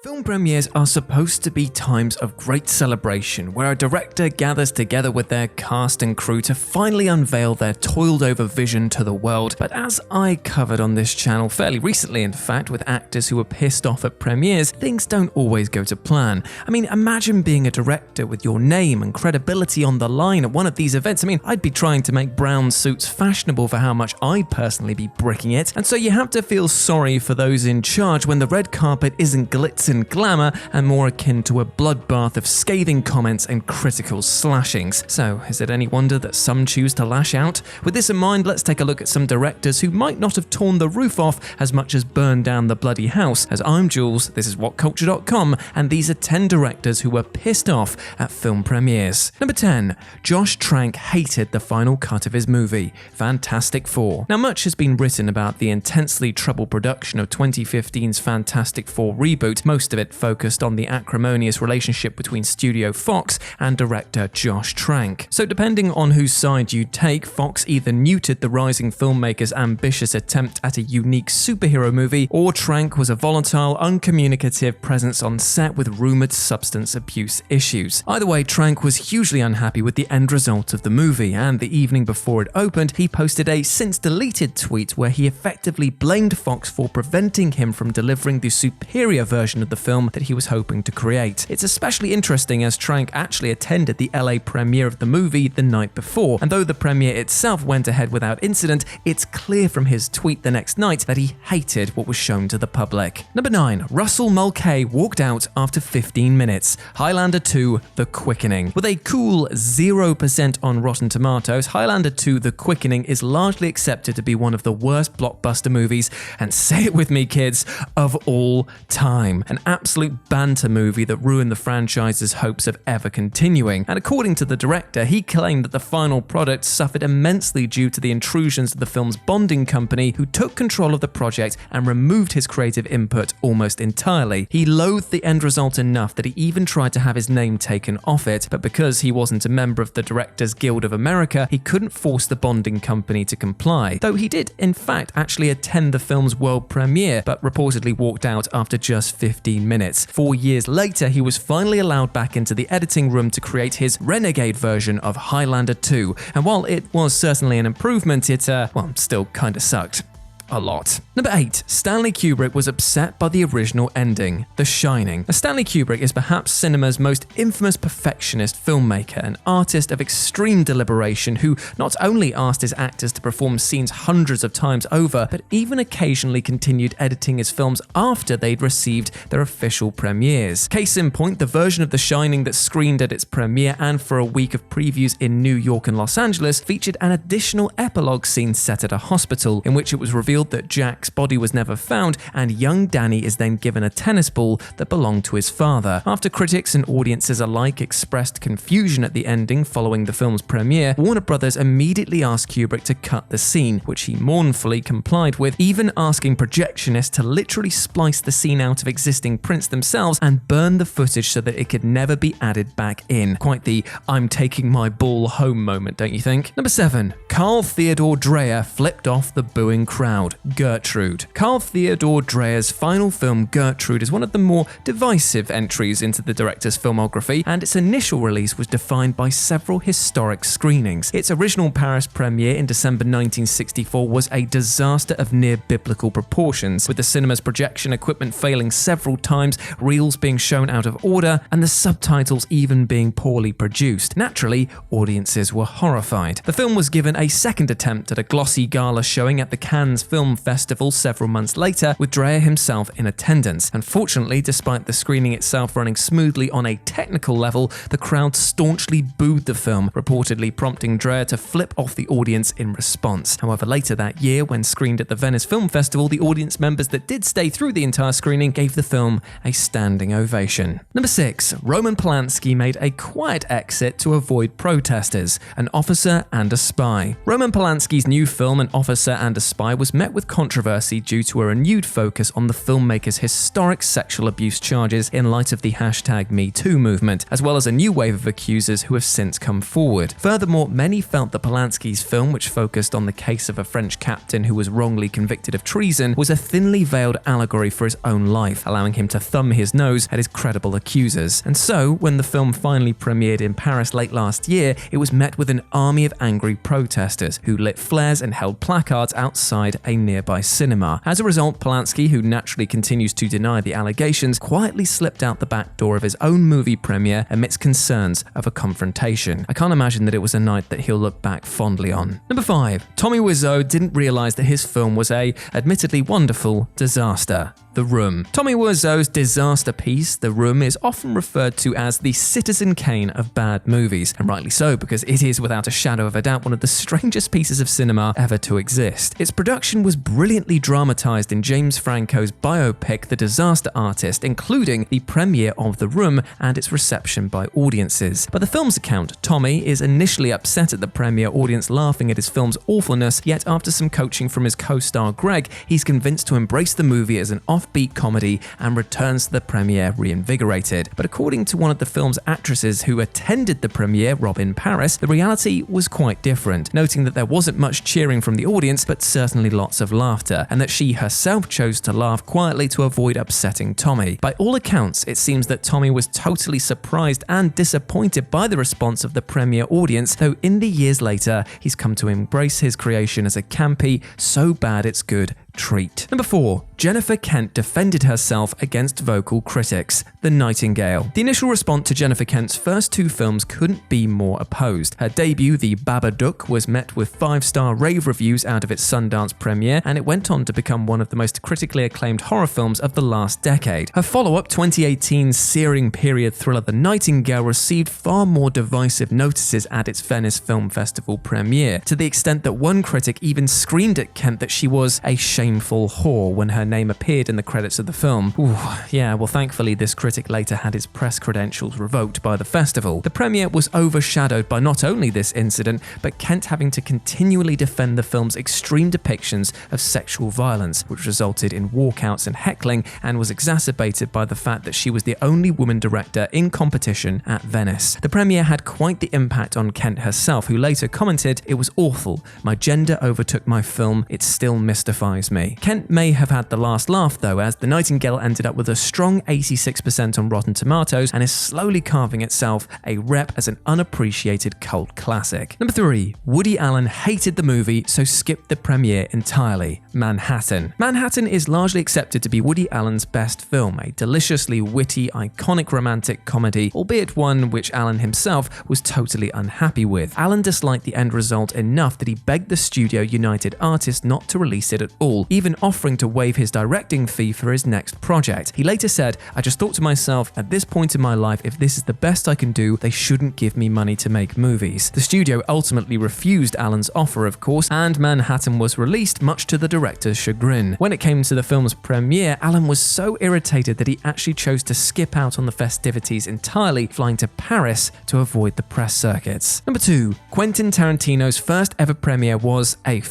Film premieres are supposed to be times of great celebration, where a director gathers together with their cast and crew to finally unveil their toiled-over vision to the world. But as I covered on this channel fairly recently, in fact, with actors who were pissed off at premieres, things don't always go to plan. I mean, imagine being a director with your name and credibility on the line at one of these events. I mean, I'd be trying to make brown suits fashionable for how much I'd personally be bricking it. And so you have to feel sorry for those in charge when the red carpet isn't glitz and glamour and more akin to a bloodbath of scathing comments and critical slashings. So, is it any wonder that some choose to lash out? With this in mind, let's take a look at some directors who might not have torn the roof off as much as burned down the bloody house. As I'm Jules, this is WhatCulture.com, and these are 10 directors who were pissed off at film premieres. Number 10. Josh Trank hated the final cut of his movie, Fantastic Four. Now, much has been written about the intensely troubled production of 2015's Fantastic Four reboot, most of it focused on the acrimonious relationship between Studio Fox and director Josh Trank. So depending on whose side you take, Fox either neutered the rising filmmaker's ambitious attempt at a unique superhero movie, or Trank was a volatile, uncommunicative presence on set with rumoured substance abuse issues. Either way, Trank was hugely unhappy with the end result of the movie, and the evening before it opened, he posted a since-deleted tweet where he effectively blamed Fox for preventing him from delivering the superior version of the film that he was hoping to create. It's especially interesting as Trank actually attended the LA premiere of the movie the night before, and though the premiere itself went ahead without incident, it's clear from his tweet the next night that he hated what was shown to the public. Number 9. Russell Mulcahy walked out after 15 minutes. Highlander 2: The Quickening. With a cool 0% on Rotten Tomatoes, Highlander 2: The Quickening is largely accepted to be one of the worst blockbuster movies, and say it with me kids, of all time. An absolute banter movie that ruined the franchise's hopes of ever continuing. And according to the director, he claimed that the final product suffered immensely due to the intrusions of the film's bonding company, who took control of the project and removed his creative input almost entirely. He loathed the end result enough that he even tried to have his name taken off it, but because he wasn't a member of the Directors Guild of America, he couldn't force the bonding company to comply. Though he did, in fact, actually attend the film's world premiere, but reportedly walked out after just 15 minutes. 4 years later, he was finally allowed back into the editing room to create his renegade version of Highlander 2, and while it was certainly an improvement, it, still kinda sucked. A lot. Number 8. Stanley Kubrick was upset by the original ending, The Shining. Now, Stanley Kubrick is perhaps cinema's most infamous perfectionist filmmaker, an artist of extreme deliberation who not only asked his actors to perform scenes hundreds of times over, but even occasionally continued editing his films after they'd received their official premieres. Case in point, the version of The Shining that screened at its premiere and for a week of previews in New York and Los Angeles featured an additional epilogue scene set at a hospital, in which it was revealed that Jack's body was never found, and young Danny is then given a tennis ball that belonged to his father. After critics and audiences alike expressed confusion at the ending following the film's premiere, Warner Brothers immediately asked Kubrick to cut the scene, which he mournfully complied with, even asking projectionists to literally splice the scene out of existing prints themselves and burn the footage so that it could never be added back in. Quite the "I'm taking my ball home" moment, don't you think? Number 7. Carl Theodor Dreyer flipped off the booing crowd. Gertrude. Carl Theodor Dreyer's final film Gertrude is one of the more divisive entries into the director's filmography, and its initial release was defined by several historic screenings. Its original Paris premiere in December 1964 was a disaster of near-biblical proportions, with the cinema's projection equipment failing several times, reels being shown out of order, and the subtitles even being poorly produced. Naturally, audiences were horrified. The film was given a second attempt at a glossy gala showing at the Cannes Film Festival several months later, with Dreyer himself in attendance. Unfortunately, despite the screening itself running smoothly on a technical level, the crowd staunchly booed the film, reportedly prompting Dreyer to flip off the audience in response. However, later that year, when screened at the Venice Film Festival, the audience members that did stay through the entire screening gave the film a standing ovation. Number 6. Roman Polanski made a quiet exit to avoid protesters, An Officer and a Spy. Roman Polanski's new film, An Officer and a Spy, was met met with controversy due to a renewed focus on the filmmaker's historic sexual abuse charges in light of the #MeToo movement, as well as a new wave of accusers who have since come forward. Furthermore, many felt that Polanski's film, which focused on the case of a French captain who was wrongly convicted of treason, was a thinly veiled allegory for his own life, allowing him to thumb his nose at his credible accusers. And so, when the film finally premiered in Paris late last year, it was met with an army of angry protesters who lit flares and held placards outside a nearby cinema. As a result, Polanski, who naturally continues to deny the allegations, quietly slipped out the back door of his own movie premiere amidst concerns of a confrontation. I can't imagine that it was a night that he'll look back fondly on. Number 5. Tommy Wiseau didn't realize that his film was a, admittedly wonderful, disaster. The Room. Tommy Wiseau's disaster piece, The Room, is often referred to as the Citizen Kane of bad movies, and rightly so, because it is without a shadow of a doubt one of the strangest pieces of cinema ever to exist. Its production was brilliantly dramatized in James Franco's biopic The Disaster Artist, including the premiere of The Room and its reception by audiences. By the film's account, Tommy is initially upset at the premiere audience laughing at his film's awfulness, yet after some coaching from his co-star Greg, he's convinced to embrace the movie as an offbeat comedy and returns to the premiere reinvigorated. But according to one of the film's actresses who attended the premiere, Robin Paris, the reality was quite different, noting that there wasn't much cheering from the audience, but certainly lots of laughter, and that she herself chose to laugh quietly to avoid upsetting Tommy. By all accounts, it seems that Tommy was totally surprised and disappointed by the response of the premiere audience, though in the years later, he's come to embrace his creation as a campy, so bad it's good treat. Number 4. Jennifer Kent defended herself against vocal critics. The Nightingale. The initial response to Jennifer Kent's first 2 films couldn't be more opposed. Her debut, The Babadook, was met with 5-star rave reviews out of its Sundance premiere, and it went on to become one of the most critically acclaimed horror films of the last decade. Her follow-up, 2018's searing period thriller The Nightingale, received far more divisive notices at its Venice Film Festival premiere, to the extent that one critic even screamed at Kent that she was a shameful whore when her name appeared in the credits of the film. Ooh, yeah, well thankfully this critic later had his press credentials revoked by the festival. The premiere was overshadowed by not only this incident, but Kent having to continually defend the film's extreme depictions of sexual violence, which resulted in walkouts and heckling, and was exacerbated by the fact that she was the only woman director in competition at Venice. The premiere had quite the impact on Kent herself, who later commented, "It was awful. My gender overtook my film. It still mystifies me." Kent may have had the last laugh though, as The Nightingale ended up with a strong 86% on Rotten Tomatoes and is slowly carving itself a rep as an unappreciated cult classic. Number 3. Woody Allen hated the movie, so skipped the premiere entirely. Manhattan. Manhattan is largely accepted to be Woody Allen's best film, a deliciously witty, iconic romantic comedy, albeit one which Allen himself was totally unhappy with. Allen disliked the end result enough that he begged the studio United Artists not to release it at all, even offering to waive his directing fee for his next project. He later said, "I just thought to myself, at this point in my life, if this is the best I can do, they shouldn't give me money to make movies." The studio ultimately refused Allen's offer, of course, and Manhattan was released, much to the director's chagrin. When it came to the film's premiere, Allen was so irritated that he actually chose to skip out on the festivities entirely, flying to Paris to avoid the press circuits. Number 2. Quentin Tarantino's first ever premiere was a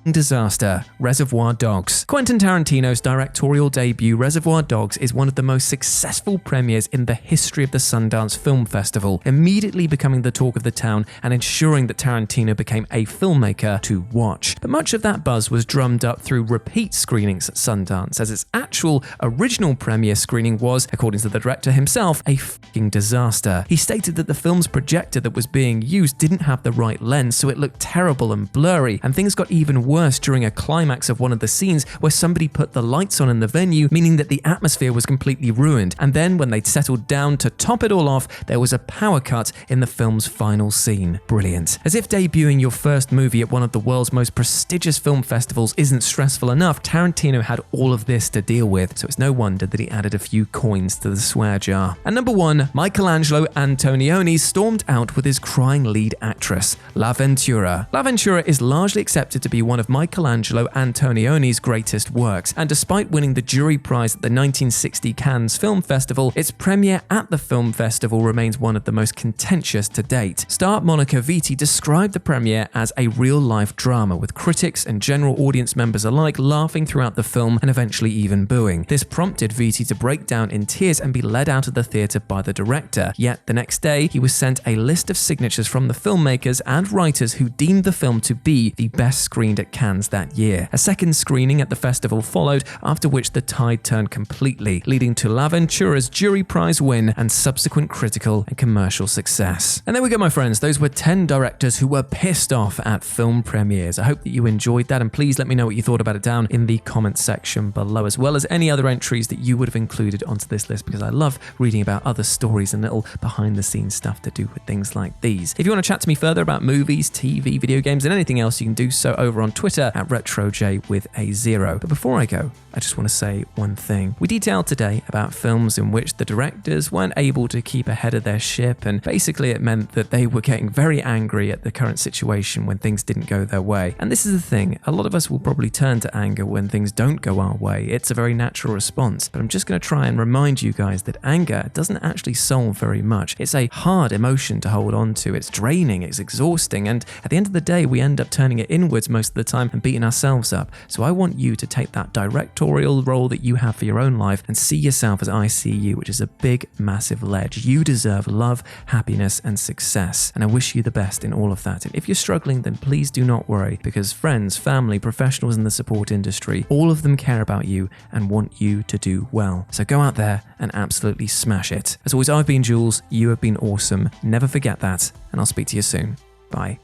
disaster. Reservoir Dogs. Quentin Tarantino's directorial debut, Reservoir Dogs, is one of the most successful premieres in the history of the Sundance Film Festival, immediately becoming the talk of the town and ensuring that Tarantino became a filmmaker to watch. But much of that buzz was drummed up through repeat screenings at Sundance, as its actual original premiere screening was, according to the director himself, a fucking disaster. He stated that the film's projector that was being used didn't have the right lens, so it looked terrible and blurry, and things got even worse during a climax of one of the scenes where somebody put the lights on in the venue, meaning that the atmosphere was completely ruined. And then when they'd settled down to top it all off, there was a power cut in the film's final scene. Brilliant. As if debuting your first movie at one of the world's most prestigious film festivals isn't stressful enough, Tarantino had all of this to deal with, so it's no wonder that he added a few coins to the swear jar. And number 1, Michelangelo Antonioni stormed out with his crying lead actress, La Ventura. La Ventura is largely accepted to be one of of Michelangelo Antonioni's greatest works, and despite winning the jury prize at the 1960 Cannes Film Festival, its premiere at the film festival remains one of the most contentious to date. Star Monica Vitti described the premiere as a real-life drama, with critics and general audience members alike laughing throughout the film and eventually even booing. This prompted Vitti to break down in tears and be led out of the theatre by the director. Yet the next day, he was sent a list of signatures from the filmmakers and writers who deemed the film to be the best screened at Cannes that year. A second screening at the festival followed, after which the tide turned completely, leading to L'Avventura's jury prize win and subsequent critical and commercial success. And there we go, my friends. Those were 10 directors who were pissed off at film premieres. I hope that you enjoyed that, and please let me know what you thought about it down in the comments section below, as well as any other entries that you would have included onto this list, because I love reading about other stories and little behind-the-scenes stuff to do with things like these. If you want to chat to me further about movies, TV, video games, and anything else, you can do so over on Twitter at RetroJ with a 0. But before I go, I just want to say one thing. We detailed today about films in which the directors weren't able to keep ahead of their ship, and basically it meant that they were getting very angry at the current situation when things didn't go their way. And this is the thing, a lot of us will probably turn to anger when things don't go our way. It's a very natural response, but I'm just going to try and remind you guys that anger doesn't actually solve very much. It's a hard emotion to hold on to. It's draining, it's exhausting, and at the end of the day, we end up turning it inwards most of the time and beating ourselves up. So I want you to take that directorial role that you have for your own life and see yourself as I see you, which is a big, massive ledge. You deserve love, happiness, and success, and I wish you the best in all of that. And if you're struggling, then please do not worry, because friends, family, professionals in the support industry, all of them care about you and want you to do well. So go out there and absolutely smash it. As always, I've been Jules, you have been awesome. Never forget that, and I'll speak to you soon. Bye.